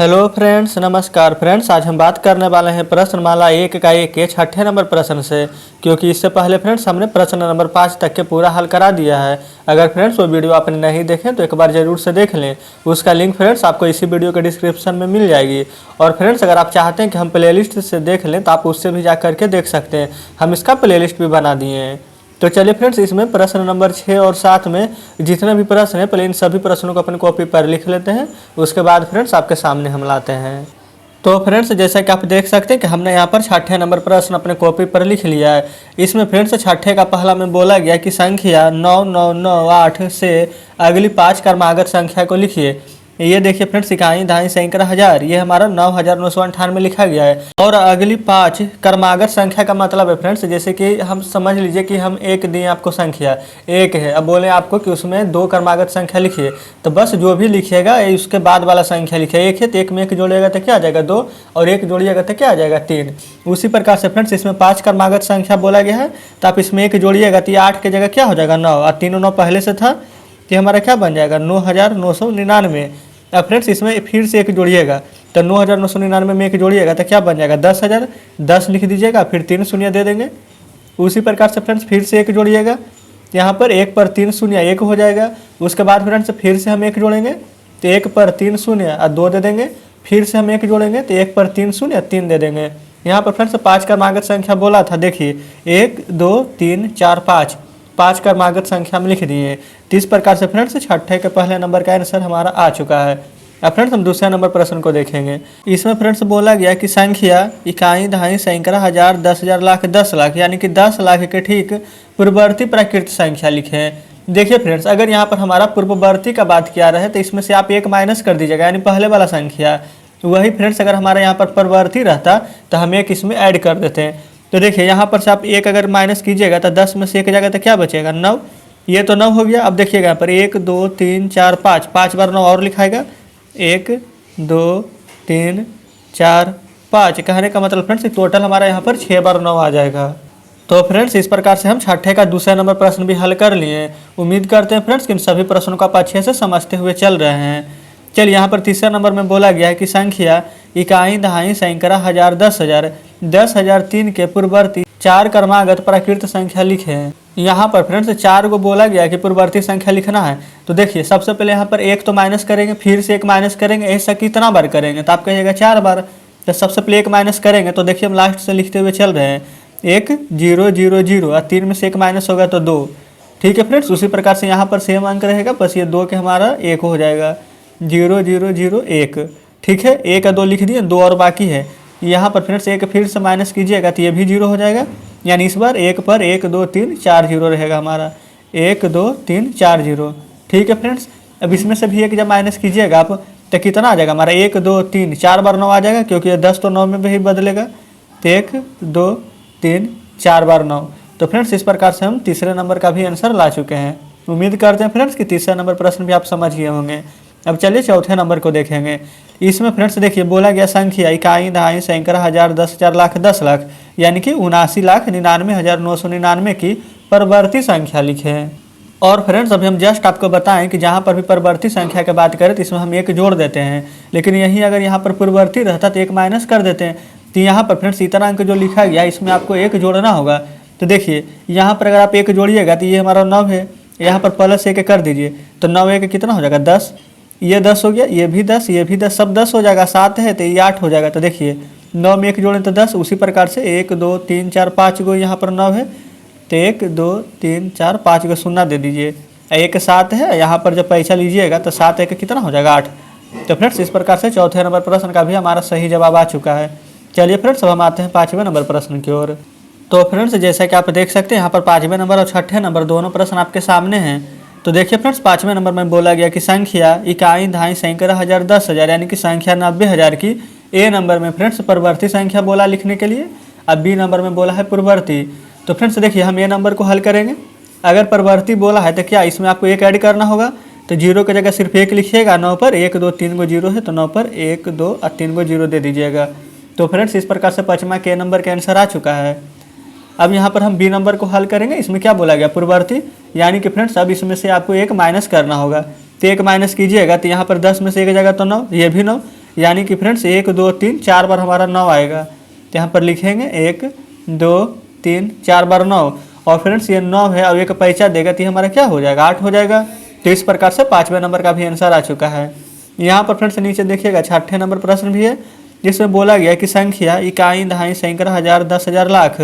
Hello friends, नमस्कार friends. आज हम बात करने वाले हैं प्रश्नमाला 1 का 1 के छठे नंबर प्रश्न से, क्योंकि इससे पहले फ्रेंड्स हमने प्रश्न नंबर 5 तक के पूरा हल करा दिया है। अगर फ्रेंड्स वो वीडियो आपने नहीं देखे तो एक बार ज़रूर से देख लें। उसका लिंक फ्रेंड्स आपको इसी वीडियो के डिस्क्रिप्शन में मिल जाएगी। और फ्रेंड्स अगर आप चाहते हैं कि हम प्लेलिस्ट से देख लें तो आप उससे भी जा करके देख सकते हैं। हम इसका प्लेलिस्ट भी बना दिए हैं। तो चलिए फ्रेंड्स, इसमें प्रश्न नंबर 6 और 7 में जितने भी प्रश्न हैं पहले इन सभी प्रश्नों को अपनी कॉपी पर लिख लेते हैं। उसके बाद फ्रेंड्स आपके सामने हम लाते हैं। तो फ्रेंड्स जैसा कि आप देख सकते हैं कि हमने यहाँ पर छठे नंबर प्रश्न अपने कॉपी पर लिख लिया है। इसमें फ्रेंड्स छठे का पहला में बोला गया कि संख्या 9998 से अगली 5 क्रमागत संख्या को लिखिए। ये देखिए फ्रेंड्स, इकाई दहाई सैकड़ा हज़ार, ये हमारा 9998 में लिखा गया है। और अगली 5 क्रमागत संख्या का मतलब है फ्रेंड्स, जैसे कि हम समझ लीजिए कि हम एक दिए आपको संख्या एक है, अब बोले आपको कि उसमें 2 क्रमागत संख्या लिखिए, तो बस जो भी लिखिएगा उसके बाद वाला संख्या लिखिए। एक है तो एक में एक जोड़िएगा तो क्या आ जाएगा 2, और एक जोड़िएगा तो क्या आ जाएगा 3। उसी प्रकार से फ्रेंड्स इसमें 5 क्रमागत संख्या बोला गया है, तो आप इसमें एक जोड़िएगा तो ये 8 की जगह क्या हो जाएगा 9, और 3 9 पहले से था तो हमारा क्या बन जाएगा 9999। अब फ्रेंड्स इसमें फिर से एक जोड़िएगा तो 9999 में एक जोड़िएगा तो क्या बन जाएगा 10,000। 10 लिख दीजिएगा, फिर 3 शून्य दे देंगे। उसी प्रकार से फ्रेंड्स फिर से एक जोड़िएगा, यहाँ पर 1 पर 3 शून्य 1 हो जाएगा। उसके बाद फ्रेंड्स फिर से हम एक जोड़ेंगे तो 1 पर 3 शून्य और 2 दे देंगे। फिर से हम एक जोड़ेंगे तो 1 पर 3 शून्य 3 दे देंगे। यहाँ पर फ्रेंड्स 5 क्रमागत संख्या बोला था, देखिए 1 2 3 4 5 क्रमागत संख्या में लिख दिए। तो इस प्रकार से फ्रेंड्स छठे के पहले नंबर का आंसर हमारा आ चुका है। अब फ्रेंड्स हम दूसरे नंबर प्रश्न को देखेंगे। इसमें फ्रेंड्स बोला गया कि संख्या इकाई दहाई सैकड़ा हज़ार 10,000 लाख 10 लाख, यानी कि 10 लाख के ठीक पूर्ववर्ती प्राकृत संख्या लिखें। देखिए फ्रेंड्स, अगर यहाँ पर हमारा पूर्ववर्ती का बात किया रहे तो इसमें से आप 1 माइनस कर दीजिएगा, यानी पहले वाला संख्या। वही फ्रेंड्स अगर हमारा यहाँ पर पूर्ववर्ती रहता तो हम एक इसमें ऐड कर देते हैं। तो देखिए यहाँ पर से आप 1 अगर माइनस कीजिएगा तो 10 में से 1 जाएगा तो क्या बचेगा 9। ये तो 9 हो गया। अब देखिएगा यहाँ पर 1 2 3 4 5, 5 बार 9 और लिखाएगा, 1 2 3 4 5। कहने का मतलब फ्रेंड्स टोटल हमारा यहाँ पर 6 बार 9 आ जाएगा। तो फ्रेंड्स इस प्रकार से हम छठे का दूसरा नंबर प्रश्न भी हल कर लिए। उम्मीद करते हैं फ्रेंड्स कि इन सभी प्रश्नों को आप अच्छे से समझते हुए चल रहे हैं। चलिए यहाँ पर तीसरा नंबर में बोला गया है कि संख्या इकाई दहाई सैकड़ा हज़ार 10,000 10,003 के पूर्ववर्ती 4 क्रमागत प्राकृत संख्या लिखें। यहाँ पर फ्रेंड्स 4 को बोला गया कि पूर्ववर्ती संख्या लिखना है। तो देखिए सबसे पहले यहाँ पर 1 तो माइनस करेंगे, फिर से 1 माइनस करेंगे, ऐसा कितना बार करेंगे तो आप कहिएगा 4 बार। तो सबसे पहले 1 माइनस करेंगे, तो देखिए हम लास्ट से लिखते हुए चल रहे हैं 1 0 0 0, और 3 में से 1 माइनस होगा तो 2। ठीक है फ्रेंड्स, उसी प्रकार से यहाँ पर सेम अंक रहेगा, बस ये 2 के हमारा 1 हो जाएगा 0 0 0 1। ठीक है, 1 और 2 लिख दिए, 2 और बाकी है। यहाँ पर फ्रेंड्स 1 फिर से माइनस कीजिएगा तो ये भी 0 हो जाएगा, यानी इस बार 1 पर 1 2 3 4 0 रहेगा हमारा 1 2 3 4 0। ठीक है फ्रेंड्स, अब इसमें से भी 1 जब माइनस कीजिएगा आप तो कितना आ जाएगा हमारा 1 2 3 4 बार 9 आ जाएगा, क्योंकि ये 10 तो 9 में भी बदलेगा। तो 1 2 3 4 बार 9। तो फ्रेंड्स इस प्रकार से हम तीसरे नंबर का भी आंसर ला चुके हैं। उम्मीद करते हैं फ्रेंड्स कि तीसरा नंबर प्रश्न भी आप समझ गए होंगे। अब चलिए चौथे नंबर को देखेंगे। इसमें फ्रेंड्स देखिए बोला गया संख्या इकाई दहाई सैकड़ा हज़ार 10,000 लाख 10 लाख, यानी कि 79,99,999 की परवर्ती संख्या लिखें। और फ्रेंड्स अभी हम जस्ट आपको बताएं कि जहाँ पर भी परवर्ती संख्या की बात करें तो इसमें हम 1 जोड़ देते हैं, लेकिन यहीं अगर यहाँ पर पूर्ववर्ती रहता तो 1 माइनस कर देते हैं। तो यहाँ पर फ्रेंड्स इतना अंक जो लिखा गया इसमें आपको 1 जोड़ना होगा। तो देखिए यहाँ पर अगर आप 1 जोड़िएगा तो ये हमारा 9 है, यहाँ पर प्लस 1 कर दीजिए तो 9 1 कितना हो जाएगा 10। ये 10 हो गया, ये भी 10, ये भी 10, सब 10 हो जाएगा। 7 है तो ये 8 हो जाएगा। तो देखिए 9 में 1 जोड़ें तो 10। उसी प्रकार से 1 2 3 4 5 गो यहाँ पर 9 है, तो 1 2 3 4 5 को शून्य दे दीजिए। 1 7 है, यहाँ पर जब पैसा लीजिएगा तो 7 1 कितना हो जाएगा 8। तो फ्रेंड्स इस प्रकार से चौथे नंबर प्रश्न का भी हमारा सही जवाब आ चुका है। चलिए फ्रेंड्स अब हम आते हैं 5वें नंबर प्रश्न की ओर। तो फ्रेंड्स जैसा कि आप देख सकते हैं यहाँ पर 5वें नंबर और छठे नंबर दोनों प्रश्न आपके सामने हैं। तो देखिए फ्रेंड्स 5वें नंबर में बोला गया कि संख्या इकाई दहाई सैकड़ा हज़ार 10,000, यानी कि संख्या 90,000 की ए नंबर में फ्रेंड्स परवर्ती संख्या बोला लिखने के लिए। अब बी नंबर में बोला है पूर्ववर्ती। तो फ्रेंड्स देखिए हम ए नंबर को हल करेंगे। अगर परवर्ती बोला है तो क्या इसमें आपको 1 ऐड करना होगा, तो 0 की जगह सिर्फ 1 लिखिएगा। 9 पर 1 2 3 गो 0 है, तो 9 पर 1 2 और 3 गो 0 दे दीजिएगा। तो फ्रेंड्स इस प्रकार से 5वां के नंबर का आंसर आ चुका है। अब यहाँ पर हम बी नंबर को हल करेंगे। इसमें क्या बोला गया पूर्ववर्ती, यानी कि फ्रेंड्स अब इसमें से आपको 1 माइनस करना होगा। तो 1 माइनस कीजिएगा तो यहाँ पर 10 में से 1 जगह तो 9, ये भी 9, यानी कि फ्रेंड्स 1 2 3 4 बार हमारा 9 आएगा। तो यहाँ पर लिखेंगे 1 2 3 4 बार 9, और फ्रेंड्स ये 9 है और एक पैसा देगा तो ये हमारा क्या हो जाएगा, 8 हो जाएगा। तो इस प्रकार से 5वें नंबर का भी आंसर आ चुका है। यहाँ पर फ्रेंड्स नीचे देखिएगा 6ठे नंबर प्रश्न भी है, जिसमें बोला गया कि संख्या इकाई दहाई सैकड़ा हज़ार 10,000 लाख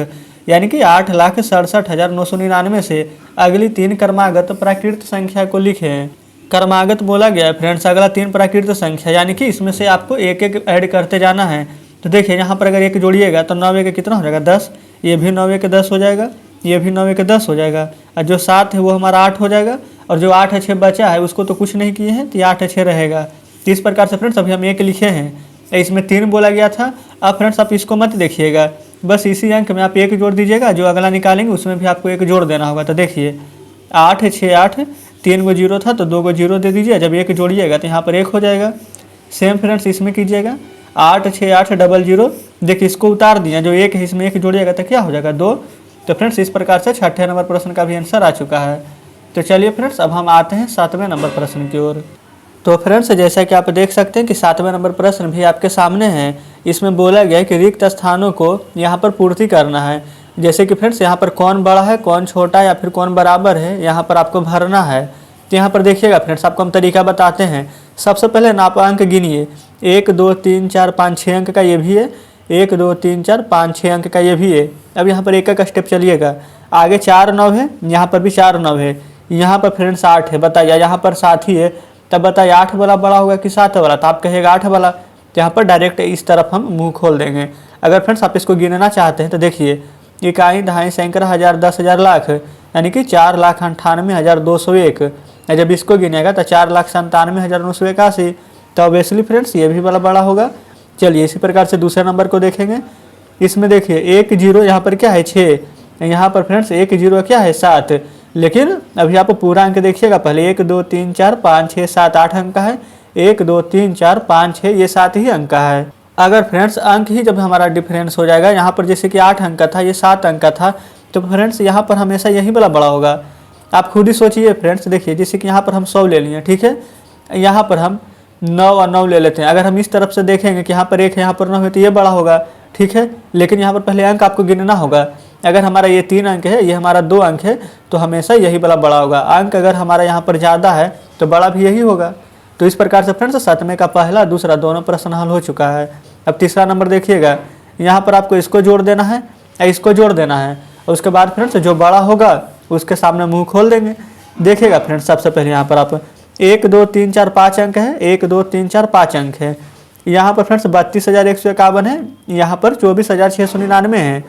यानी कि 8,67,999 से अगली 3 क्रमागत प्राकृत संख्या को लिखें। क्रमागत बोला गया है फ्रेंड्स, अगला 3 प्राकृत संख्या यानी कि इसमें से आपको एक एक ऐड करते जाना है। तो देखिए यहाँ पर अगर एक जोड़िएगा तो 9 एक कितना हो जाएगा 10, ये भी 9 एक 10 हो जाएगा, ये भी 9 एक 10 हो जाएगा, और जो 7 है वो हमारा 8 हो जाएगा, और जो 8 6 बचा है उसको तो कुछ नहीं किए हैं तो ये 8 6 रहेगा। तो इस प्रकार से फ्रेंड्स अभी हम एक लिखे हैं, इसमें 3 बोला गया था। अब फ्रेंड्स आप इसको मत देखिएगा, बस इसी अंक में आप एक जोड़ दीजिएगा, जो अगला निकालेंगे उसमें भी आपको एक जोड़ देना होगा। तो देखिए 8 6 8, 3 गो जीरो था तो 2 गो जीरो दे दीजिए, जब एक जोड़िएगा तो यहाँ पर 1 हो जाएगा। सेम फ्रेंड्स इसमें कीजिएगा 8 6 8 डबल जीरो, देखिए इसको उतार दिया, जो एक है इसमें एक जोड़िएगा तो क्या हो जाएगा 2। तो फ्रेंड्स इस प्रकार से 6ठे नंबर प्रश्न का भी आंसर आ चुका है। तो चलिए फ्रेंड्स अब हम आते हैं 7वें नंबर प्रश्न की ओर। तो फ्रेंड्स जैसा कि आप देख सकते हैं कि 7वें नंबर प्रश्न भी आपके सामने है। इसमें बोला गया है कि रिक्त स्थानों को यहाँ पर पूर्ति करना है। जैसे कि फ्रेंड्स यहाँ पर कौन बड़ा है, कौन छोटा है या फिर कौन बराबर है, यहाँ पर आपको भरना है। तो यहाँ पर देखिएगा फ्रेंड्स आपको हम तरीका बताते हैं। सबसे पहले नापांक गिनिए, 1 2 3 4 5 6 अंक का ये भी है, 1 2 3 4 5 6 अंक का ये भी है। अब यहाँ पर एक एक स्टेप चलिएगा, आगे 4 9 है, यहाँ पर भी 4 9 है, यहाँ पर फ्रेंड्स 8 है, बताइए यहाँ पर 7 ही है, तब बताइए 8 वाला बड़ा होगा कि 7 वाला, तो आप कहिएगा 8 वाला। तो यहाँ पर डायरेक्ट इस तरफ हम मुंह खोल देंगे। अगर फ्रेंड्स आप इसको गिनना चाहते हैं तो देखिए इकाई दहाई सैकड़ा हज़ार 10,000 लाख यानी कि 4,98,201, जब इसको गिनेगा तो 4,97,981, तो ऑब्वियसली फ्रेंड्स ये भी वाला बड़ा होगा। चलिए इसी प्रकार से दूसरे नंबर को देखेंगे। इसमें देखिए 1 0 यहाँ पर क्या है 6, यहाँ पर फ्रेंड्स 1 0 क्या है 7, लेकिन अभी आप पूरा अंक देखिएगा, पहले 1 2 3 4 5 6 7 8 अंक का है, 1 2 3 4 5 6 ये 7 ही अंक का है। अगर फ्रेंड्स अंक ही जब हमारा डिफरेंस हो जाएगा, यहाँ पर जैसे कि 8 अंक का था, ये 7 अंक का था, तो फ्रेंड्स यहाँ पर हमेशा यही वाला बड़ा होगा। आप खुद ही सोचिए फ्रेंड्स, देखिए जैसे कि यहाँ पर हम 100 ले लिए, ठीक है, यहाँ पर हम 9 और 9 ले लेते हैं। अगर हम इस तरफ से देखेंगे कि यहाँ पर 1 है यहाँ पर 9 है तो ये बड़ा होगा, ठीक है, लेकिन यहाँ पर पहले अंक आपको गिनना होगा। अगर हमारा ये 3 अंक है, ये हमारा 2 अंक है, तो हमेशा यही वाला बड़ा होगा। अंक अगर हमारा यहाँ पर ज़्यादा है तो बड़ा भी यही होगा। तो इस प्रकार से फ्रेंड्स 7वें का पहला दूसरा दोनों प्रश्न हल हो चुका है। अब तीसरा नंबर देखिएगा, यहाँ पर आपको इसको जोड़ देना है या इसको जोड़ देना है, और उसके बाद फ्रेंड्स जो बड़ा होगा उसके सामने मुंह खोल देंगे। देखिएगा फ्रेंड्स सबसे पहले यहाँ पर आप 1 2 3 4 5 अंक है, 1 2 3 4 5 अंक है, यहाँ पर फ्रेंड्स 32,151 है, यहाँ पर 24,699 है,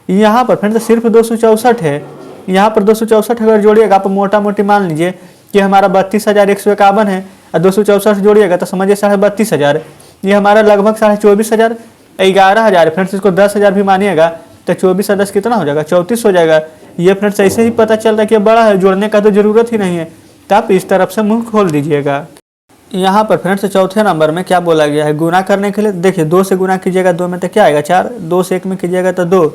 यहाँ पर फ्रेंड्स सिर्फ 264 है। यहाँ पर 264 अगर जोड़िएगा, आप मोटा मोटी मान लीजिए कि हमारा 32,151 है, और 264 जोड़िएगा तो समझिए 32,500, ये हमारा लगभग 24,500 11,000 फ्रेंड्स, इसको 10,000 भी मानिएगा तो 24 और 10 कितना हो जाएगा 34 हो जाएगा। ये फ्रेंड्स ऐसे ही पता चल रहा है कि बड़ा है, जोड़ने का तो ज़रूरत ही नहीं है। तो आप इस तरफ से मुंह खोल दीजिएगा। यहाँ पर फ्रेंड्स चौथे नंबर में क्या बोला गया है, गुना करने के लिए देखिए 2 से गुना कीजिएगा 2 में तो क्या आएगा 4, 2 से 1 में कीजिएगा तो 2,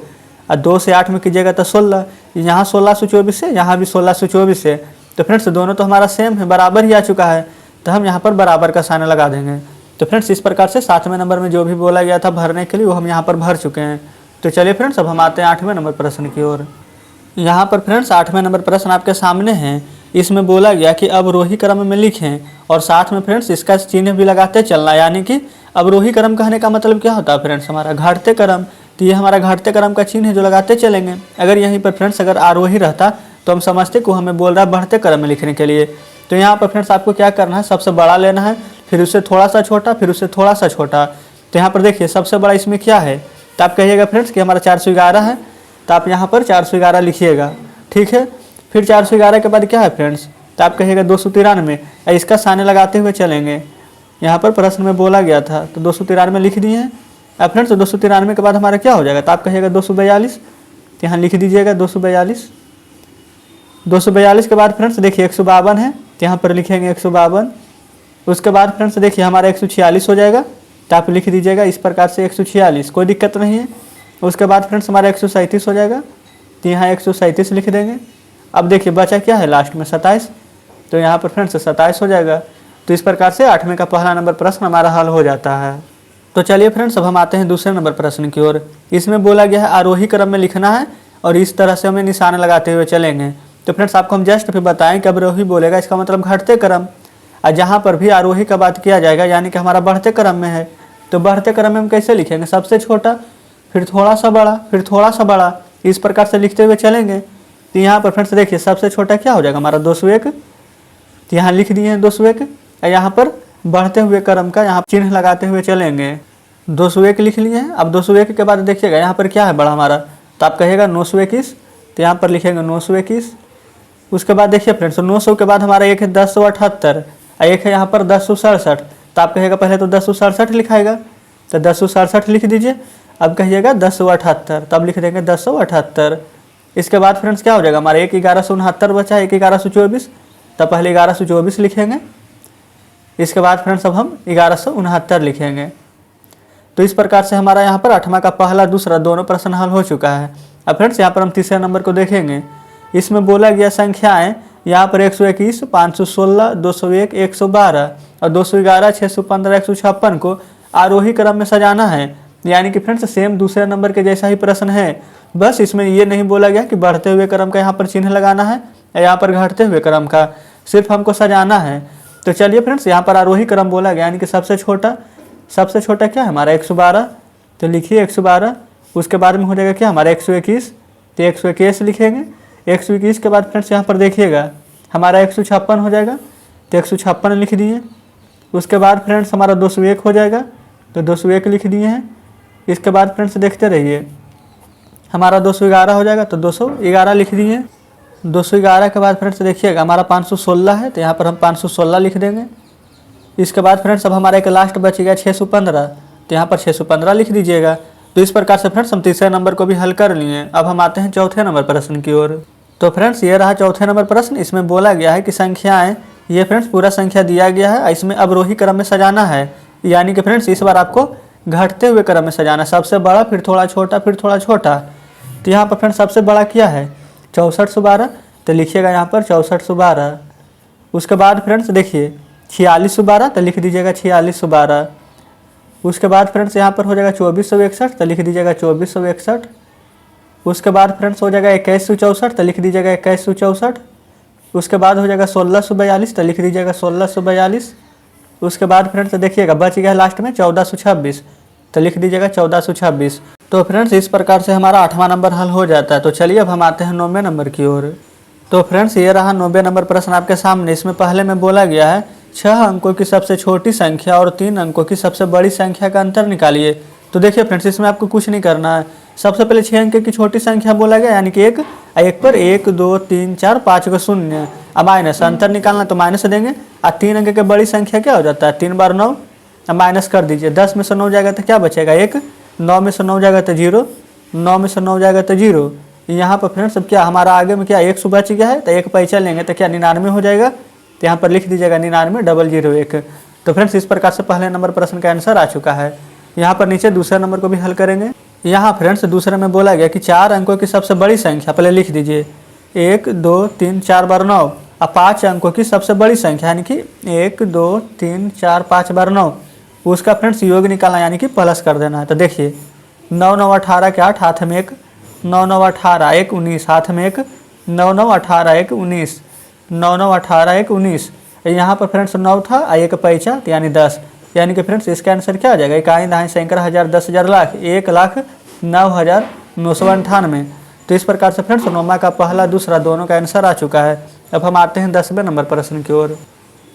और 2 से 8 में कीजिएगा तो 16, यहाँ 1624 है, यहाँ भी 1624 है। तो फ्रेंड्स दोनों तो हमारा सेम है, बराबर ही आ चुका है, तो हम यहाँ पर बराबर का साइन लगा देंगे। तो फ्रेंड्स इस प्रकार से 7वें नंबर में जो भी बोला गया था भरने के लिए वो हम यहाँ पर भर चुके हैं। तो चलिए फ्रेंड्स अब हम आते हैं 8वें नंबर प्रश्न की ओर। यहाँ पर फ्रेंड्स 8वें नंबर प्रश्न आपके सामने है। इसमें बोला गया कि अवरोही क्रम में लिखें, और साथ में फ्रेंड्स इसका चिन्ह भी लगाते चलना, यानी कि अवरोही क्रम कहने का मतलब क्या होता है फ्रेंड्स, हमारा घटते क्रम। तो ये हमारा घटते क्रम का चिन्ह है जो लगाते चलेंगे। अगर यहीं पर फ्रेंड्स अगर आरोही रहता तो हम समझते कि हमें बोल रहा है बढ़ते क्रम में लिखने के लिए। तो यहाँ पर फ्रेंड्स आपको क्या करना है, सबसे बड़ा लेना है, फिर उससे थोड़ा सा छोटा, फिर उससे थोड़ा सा छोटा। तो यहाँ पर देखिए सबसे बड़ा इसमें क्या है, तो आप कहिएगा फ्रेंड्स कि हमारा 411 है, तो आप यहाँ पर 411 लिखिएगा, ठीक है। फिर 411 के बाद क्या है फ्रेंड्स, तो आप कहिएगा 293, इसका साने लगाते हुए चलेंगे। यहाँ पर प्रश्न में बोला गया था तो 293 लिख दिए हैं। अब फ्रेंड्स 293 के बाद हमारा क्या हो जाएगा, तो आप कहिएगा 242, तो यहाँ लिख दीजिएगा 242। 242 के बाद फ्रेंड्स देखिए 152 है, तो यहाँ पर लिखेंगे 152। उसके बाद फ्रेंड्स देखिए हमारा 146 हो जाएगा, तो आप लिख दीजिएगा इस प्रकार से 146, कोई दिक्कत नहीं है। उसके बाद फ्रेंड्स हमारा 137 हो जाएगा, तो यहाँ 137 लिख देंगे। अब देखिए बचा क्या है लास्ट में 27, तो यहाँ पर फ्रेंड्स 27 हो जाएगा। तो इस प्रकार से 8वें का पहला नंबर प्रश्न हमारा हल हो जाता है। तो चलिए फ्रेंड्स, अब हम आते हैं दूसरे नंबर प्रश्न की ओर। इसमें बोला गया है आरोही क्रम में लिखना है और इस तरह से हमें निशान लगाते हुए चलेंगे। तो फ्रेंड्स आपको हम जस्ट फिर बताएं कि अवरोही बोलेगा इसका मतलब घटते क्रम, और जहाँ पर भी आरोही का बात किया जाएगा यानी कि हमारा बढ़ते क्रम में है। तो बढ़ते क्रम में हम कैसे लिखेंगे, सबसे छोटा, फिर थोड़ा सा बड़ा, फिर थोड़ा सा बड़ा, इस प्रकार से लिखते हुए चलेंगे। तो यहाँ पर फ्रेंड्स देखिए सबसे छोटा क्या हो जाएगा हमारा 201, तो यहाँ लिख दिए हैं 201। और यहाँ पर बढ़ते हुए क्रम का यहाँ चिन्ह लगाते हुए चलेंगे। 201 लिख लिए हैं। अब 201 के बाद देखिएगा यहाँ पर क्या है बड़ा हमारा, तो आप कहिएगा 921, तो यहाँ पर लिखेंगे 921। उसके बाद देखिए फ्रेंड्स 900 के बाद हमारा एक है 1078 और एक है यहाँ पर 1067, तो आप कहिएगा पहले तो 1067 लिखाएगा, तो 1067 लिख दीजिए। अब कहिएगा 1078, तब लिख देंगे 1078। इसके बाद फ्रेंड्स क्या हो जाएगा हमारा एक 1169 बचा है, एक 1124, तब पहले 1124 लिखेंगे। इसके बाद फ्रेंड्स अब हम 1169 लिखेंगे। तो इस प्रकार से हमारा यहाँ पर 8वां का पहला दूसरा दोनों प्रश्न हल हो चुका है। अब फ्रेंड्स यहाँ पर हम तीसरे नंबर को देखेंगे। इसमें बोला गया संख्याएं यहाँ पर 121, 516, 201, 112 और 211, 615, 156 को आरोही क्रम में सजाना है। यानी कि फ्रेंड्स सेम दूसरे नंबर के जैसा ही प्रश्न है, बस इसमें ये नहीं बोला गया कि बढ़ते हुए क्रम का यहाँ पर चिन्ह लगाना है या यहाँ पर घटते हुए क्रम का, सिर्फ हमको सजाना है। तो चलिए फ्रेंड्स यहाँ पर आरोही क्रम बोला गया यानी कि सबसे छोटा क्या है हमारा 112, तो लिखिए 112। उसके बाद में हो जाएगा क्या हमारा 121, तो 121 लिखेंगे। 121 के बाद फ्रेंड्स यहाँ पर देखिएगा हमारा 156 हो जाएगा, तो 156 लिख दिए। उसके बाद फ्रेंड्स हमारा 201 हो जाएगा, तो 201 लिख दिए हैं। इसके बाद फ्रेंड्स देखते रहिए हमारा 211 हो जाएगा, तो 211 लिख दिए। 211 के बाद फ्रेंड्स देखिएगा हमारा 516 है, तो यहाँ पर हम 516 लिख देंगे। इसके बाद फ्रेंड्स अब हमारा एक लास्ट बच गया 615, तो यहाँ पर 615 लिख दीजिएगा। तो इस प्रकार से फ्रेंड्स हम तीसरे नंबर को भी हल कर लिए। अब हम आते हैं चौथे नंबर प्रश्न की ओर। तो फ्रेंड्स ये रहा चौथे नंबर प्रश्न। इसमें बोला गया है कि संख्याएं, ये फ्रेंड्स पूरा संख्या दिया गया है, इसमें अवरोही क्रम में सजाना है। यानी कि फ्रेंड्स इस बार आपको घटते हुए क्रम में सजाना, सबसे बड़ा, फिर थोड़ा छोटा, फिर थोड़ा छोटा। तो यहाँ पर फ्रेंड्स सबसे बड़ा क्या है 6412, तो लिखिएगा यहाँ पर 6412। उसके बाद फ्रेंड्स देखिए 4612, तो लिख दीजिएगा 4612। उसके बाद फ्रेंड्स यहाँ पर हो जाएगा 2461, तो लिख दीजिएगा 2461। उसके बाद फ्रेंड्स हो जाएगा 2164, तो लिख दीजिएगा 2164। उसके बाद हो जाएगा 1642, तो लिख दीजिएगा 1642। उसके बाद फ्रेंड्स देखिएगा बच गया लास्ट में 1426, तो लिख दीजिएगा 1426। तो फ्रेंड्स इस प्रकार से हमारा 8वां नंबर हल हो जाता है। तो चलिए अब हम आते हैं 9वें नंबर की ओर। तो फ्रेंड्स ये रहा 9वें नंबर प्रश्न आपके सामने। इसमें पहले में बोला गया है 6 अंकों की सबसे छोटी संख्या और 3 अंकों की सबसे बड़ी संख्या का अंतर निकालिए। तो देखिए फ्रेंड्स इसमें आपको कुछ नहीं करना है। सबसे पहले 6 अंक की छोटी संख्या बोला गया यानी कि एक पर 1 2 3 4 5 का शून्य, अब माइनस अंतर निकालना तो माइनस देंगे। और 3 अंक की बड़ी संख्या क्या हो जाता है 3 बार 9, अब माइनस कर दीजिए। 10 में से 9 जाएगा तो क्या बचेगा 1, 9 में से 9 जाएगा तो 0, 9 में से 9 जाएगा तो 0। यहाँ पर फ्रेंड्स अब क्या हमारा आगे में क्या 1 बच गया है, तो 1 पैसा लेंगे तो क्या 99 हो जाएगा। तो यहाँ पर लिख दीजिएगा 99,001। तो फ्रेंड्स इस प्रकार से पहले नंबर प्रश्न का आंसर आ चुका है। यहाँ पर नीचे दूसरे नंबर को भी हल करेंगे। यहाँ फ्रेंड्स दूसरे में बोला गया कि 4 अंकों की सबसे बड़ी संख्या, पहले लिख दीजिए 1 2 3 4 बार 9, अब 5 अंकों की सबसे बड़ी संख्या यानी कि 1 2 3 4 5 बार 9, उसका फ्रेंड्स योग निकालना यानी कि प्लस कर देना है। तो देखिए 9 9 18 के 8, हाथ में 1, 9 9 18 1 19, हाथ में 1, 9 9 18 1 19, 9 9 18 1 19। यहाँ पर फ्रेंड्स 9 था, 1 पैसा यानी 10, यानी कि फ्रेंड्स इसका आंसर क्या आ जाएगा इकाई दहाई सैकड़ा हज़ार 10,000 लाख 1,09,998। तो इस प्रकार से फ्रेंड्स 9वां का पहला दूसरा दोनों का आंसर आ चुका है। अब हम आते हैं 10वें नंबर प्रश्न की ओर।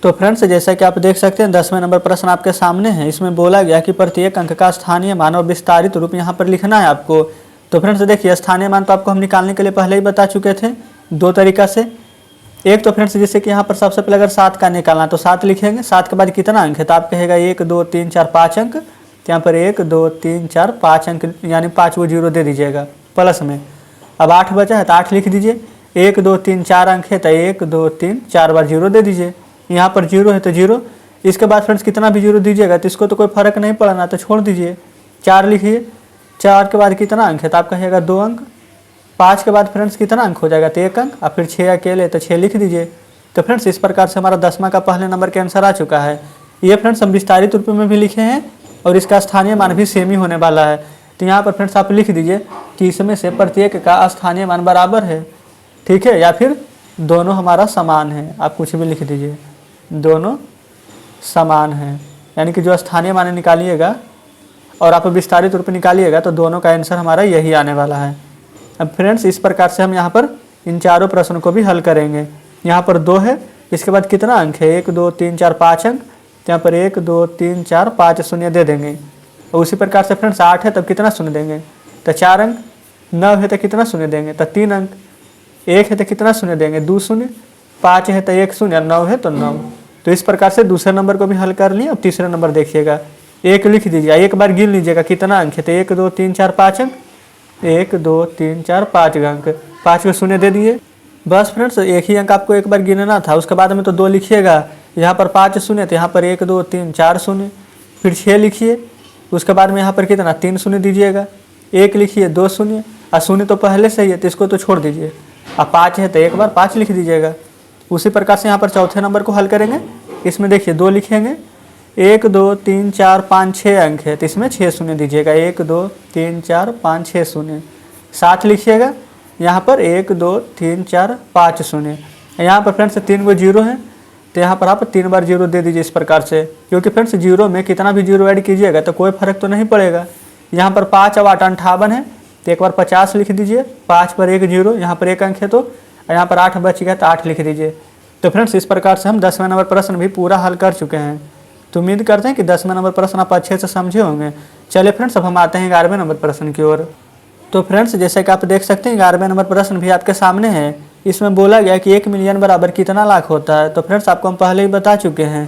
तो फ्रेंड्स जैसा कि आप देख सकते हैं 10वें नंबर प्रश्न आपके सामने है। इसमें बोला गया कि प्रत्येक अंक का स्थानीय मान और विस्तारित रूप यहाँ पर लिखना है आपको। तो फ्रेंड्स देखिए स्थानीय मान तो आपको हम निकालने के लिए पहले ही बता चुके थे 2 तरीका से। एक तो फ्रेंड्स जैसे कि यहाँ पर सबसे पहले अगर 7 का निकालना तो 7 लिखेंगे। 7 के बाद कितना अंक है तो आप कहेगा 1 2 3 4 5 अंक, तो यहाँ पर 1 2 3 4 5 अंक यानी 5 वो 0 दे दीजिएगा प्लस में। अब 8 बचा है तो 8 लिख दीजिए। 1 2 3 4 अंक है तो 1 2 3 4 बार 0 दे दीजिए। यहाँ पर 0 है तो 0। इसके बाद फ्रेंड्स कितना भी 0 दीजिएगा तो इसको तो कोई फर्क नहीं पड़ना तो छोड़ दीजिए। 4 लिखिए। 4 के बाद कितना अंक है तो आप कहिएगा 2 अंक। 5 के बाद फ्रेंड्स कितना अंक हो जाएगा तो 1 अंक, और फिर 6 अकेले तो 6 लिख दीजिए। तो फ्रेंड्स इस प्रकार से हमारा 10वां का पहले नंबर के आंसर आ चुका है। ये फ्रेंड्स हम विस्तारित रूप में भी लिखे हैं और इसका स्थानीय मान भी सेम ही होने वाला है। तो यहाँ पर फ्रेंड्स आप लिख दीजिए कि इसमें से प्रत्येक का स्थानीय मान बराबर है, ठीक है, या फिर दोनों हमारा समान है। आप कुछ भी लिख दीजिए, दोनों समान है, यानी कि जो स्थानीय मान निकालिएगा और आप विस्तारित रूप में निकालिएगा तो दोनों का आंसर हमारा यही आने वाला है। अब फ्रेंड्स इस प्रकार से हम यहाँ पर इन चारों प्रश्नों को भी हल करेंगे। यहाँ पर 2 है, इसके बाद कितना अंक है, 1 2 3 4 5 अंक, तो यहाँ पर 1 2 3 4 5 शून्य दे देंगे। और उसी प्रकार से फ्रेंड्स 8 है तब कितना शून्य देंगे, तो 4 अंक, 9 है तो कितना शून्य देंगे, तो 3 अंक, 1 है तो कितना शून्य देंगे, 2 शून्य, 5 है तो 1 शून्य, 9 है तो 9। तो इस प्रकार से दूसरे नंबर को भी हल कर लिए। अब तीसरा नंबर देखिएगा, 1 लिख दीजिए, एक बार गिन लीजिएगा कितना अंक है, तो 1 2 3 4 5 अंक, 1 2 3 4 5 अंक, 5 को शून्य दे दिए। बस फ्रेंड्स एक ही अंक आपको एक बार गिनना था, उसके बाद में तो 2 लिखिएगा, यहाँ पर 5 शून्य, तो यहाँ पर 1 2 3 4 शून्य, फिर 6 लिखिए, उसके बाद में यहाँ पर कितना 3 शून्य दीजिएगा, 1 लिखिए, 2 शून्य, और शून्य तो पहले से ही है तो इसको तो छोड़ दीजिए। अब 5 है तो एक बार 5 लिख दीजिएगा। उसी प्रकार से यहाँ पर चौथे नंबर को हल करेंगे। इसमें देखिए 2 लिखेंगे, 1 2 3 4 5 6 अंक है तो इसमें 6 शून्य दीजिएगा, 1 2 3 4 5 6 शून्य। 7 लिखिएगा, यहाँ पर 1 2 3 4 5 शून्य। यहाँ पर फ्रेंड्स 3 गो जीरो है तो यहाँ पर आप 3 बार जीरो दे दीजिए इस प्रकार से, क्योंकि फ्रेंड्स जीरो में कितना भी जीरो ऐड कीजिएगा तो कोई फर्क तो नहीं पड़ेगा। यहाँ पर 5 और 8 58 है तो एक बार 50 लिख दीजिए, 5 पर 1 जीरो, यहाँ पर 1 अंक है तो यहाँ पर 8 बच गया तो 8 लिख दीजिए। तो फ्रेंड्स इस प्रकार से हम 10वें नंबर प्रश्न भी पूरा हल कर चुके हैं। तो उम्मीद करते हैं कि 10वें नंबर प्रश्न आप अच्छे से समझे होंगे। चलिए फ्रेंड्स अब हम आते हैं 11वें नंबर प्रश्न की ओर। तो फ्रेंड्स जैसे कि आप देख सकते हैं 11वें नंबर प्रश्न भी आपके सामने है। इसमें बोला गया कि 1 मिलियन बराबर कितना लाख होता है। तो फ्रेंड्स आपको हम पहले ही बता चुके हैं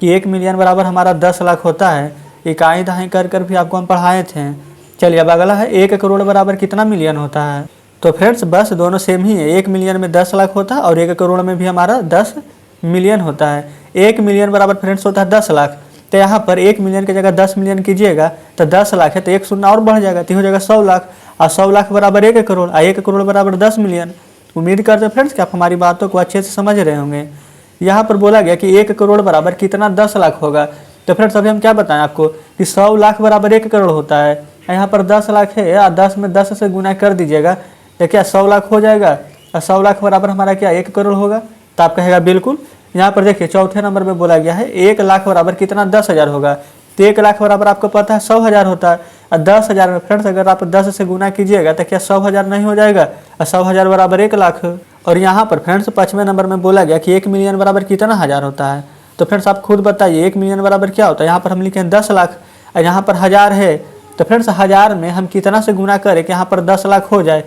कि 1 मिलियन बराबर हमारा 10 लाख होता है। इकाई दहाई कर भी आपको हम पढ़ाए थे। चलिए अब अगला है 1 करोड़ बराबर कितना मिलियन होता है। तो फ्रेंड्स बस दोनों सेम ही है, 1 मिलियन में 10 लाख होता है और 1 करोड़ में भी हमारा 10 मिलियन होता है। 1 मिलियन बराबर फ्रेंड्स होता है 10 लाख। तो यहाँ पर 1 मिलियन की जगह 10 मिलियन कीजिएगा तो 10 लाख है तो 1 शून्य और बढ़ जाएगा तो हो जाएगा 100 लाख, और 100 लाख बराबर 1 करोड़, और 1 करोड़ बराबर 10 मिलियन। उम्मीद करते हैं फ्रेंड्स कि आप हमारी बातों को अच्छे से समझ रहे होंगे। यहाँ पर बोला गया कि 1 करोड़ बराबर कितना 10 लाख होगा। तो फ्रेंड्स अभी हम क्या बताएं आपको कि 100 लाख बराबर 1 करोड़ होता है। यहाँ पर 10 लाख है और 10 में 10 से गुना कर दीजिएगा तो क्या 100 लाख हो जाएगा, और 100 लाख बराबर हमारा क्या 1 करोड़ होगा। तो आप कहेगा बिल्कुल। यहाँ पर देखिए चौथे नंबर में बोला गया है 1 लाख बराबर कितना 10,000 होगा। तो 1 लाख बराबर आपको पता है 100,000 होता है, और 10,000 में फ्रेंड्स अगर आप 10 से गुना कीजिएगा तो क्या 100,000 नहीं हो जाएगा, और 100,000 बराबर 1 लाख। और यहाँ पर फ्रेंड्स 5वें नंबर में बोला गया कि 1 मिलियन बराबर कितना हज़ार होता है। तो फ्रेंड्स आप खुद बताइए 1 मिलियन बराबर क्या होता है। यहाँ पर हम लिखे हैं 10 लाख और यहाँ पर 1000 है। तो फ्रेंड्स 1000 में हम कितना से गुना करें कि यहाँ पर 10 लाख हो जाए।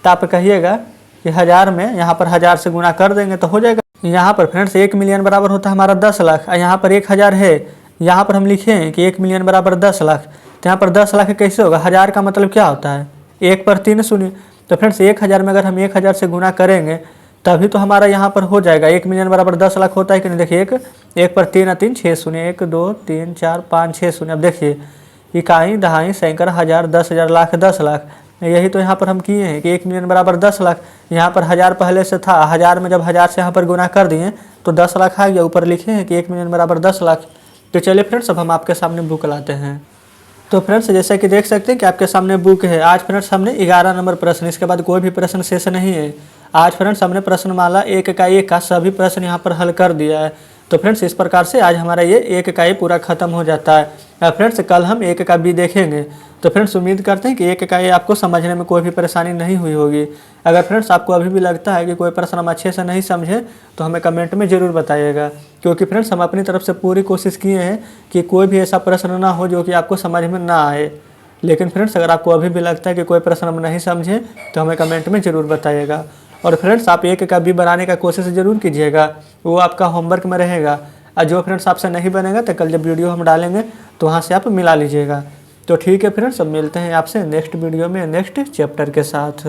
तो आप कहिएगा कि 1000 में यहाँ पर 1000 से गुना कर देंगे तो हो जाएगा। यहाँ पर फ्रेंड्स 1 मिलियन बराबर होता है हमारा 10 लाख, और यहाँ पर 1000 है। यहाँ पर हम लिखे हैं कि 1 मिलियन बराबर 10 लाख। तो यहाँ पर 10 लाख कैसे होगा, 1000 का मतलब क्या होता है 1 पर 3 शून्य। तो फ्रेंड्स 1000 में अगर हम 1000 से गुना करेंगे तभी तो हमारा यहाँ पर हो जाएगा। 1 मिलियन बराबर 10 लाख होता है कि नहीं। देखिए 1 पर 3 और 3 6 शून्य, 1 2 3 4 5 6 शून्य। अब देखिए इकाई दहाई सैकड़ा हज़ार 10,000 लाख 10 लाख, यही तो यहाँ पर हम किए हैं कि 1 मिलियन बराबर 10 लाख। यहाँ पर 1000 पहले से था, 1000 में जब 1000 से यहाँ पर गुना कर दिए तो 10 लाख आ गया। ऊपर लिखे हैं कि 1 मिलियन बराबर 10 लाख। तो चलिए फ्रेंड्स अब हम आपके सामने बुक लाते हैं। तो फ्रेंड्स जैसा कि देख सकते हैं कि आपके सामने बुक है। आज फ्रेंड्स हमने 11 नंबर प्रश्न, इसके बाद कोई भी प्रश्न शेष नहीं है। आज फ्रेंड्स हमने प्रश्नमाला 1 का 1 का सभी प्रश्न यहाँ पर हल कर दिया है। तो फ्रेंड्स इस प्रकार से आज हमारा ये 1 का 1 पूरा खत्म हो जाता है। फ्रेंड्स कल हम 1 का बी देखेंगे। तो फ्रेंड्स उम्मीद करते हैं कि 1 का 1 आपको समझने में कोई भी परेशानी नहीं हुई होगी। अगर फ्रेंड्स आपको अभी भी लगता है कि कोई प्रश्न हम अच्छे से नहीं समझे तो हमें कमेंट में ज़रूर बताइएगा, क्योंकि फ्रेंड्स हम अपनी तरफ से पूरी कोशिश किए हैं कि कोई भी ऐसा प्रश्न ना हो जो कि आपको समझ में ना आए। लेकिन फ्रेंड्स अगर आपको अभी भी लगता है कि कोई प्रश्न हम नहीं समझे तो हमें कमेंट में ज़रूर बताइएगा। और फ्रेंड्स आप 1 का बी बनाने का कोशिश ज़रूर कीजिएगा, वो आपका होमवर्क में रहेगा। और जो फ्रेंड्स आपसे नहीं बनेगा तो कल जब वीडियो हम डालेंगे तो वहाँ से आप मिला लीजिएगा। तो ठीक है फ्रेंड्स, अब मिलते हैं आपसे नेक्स्ट वीडियो में नेक्स्ट चैप्टर के साथ।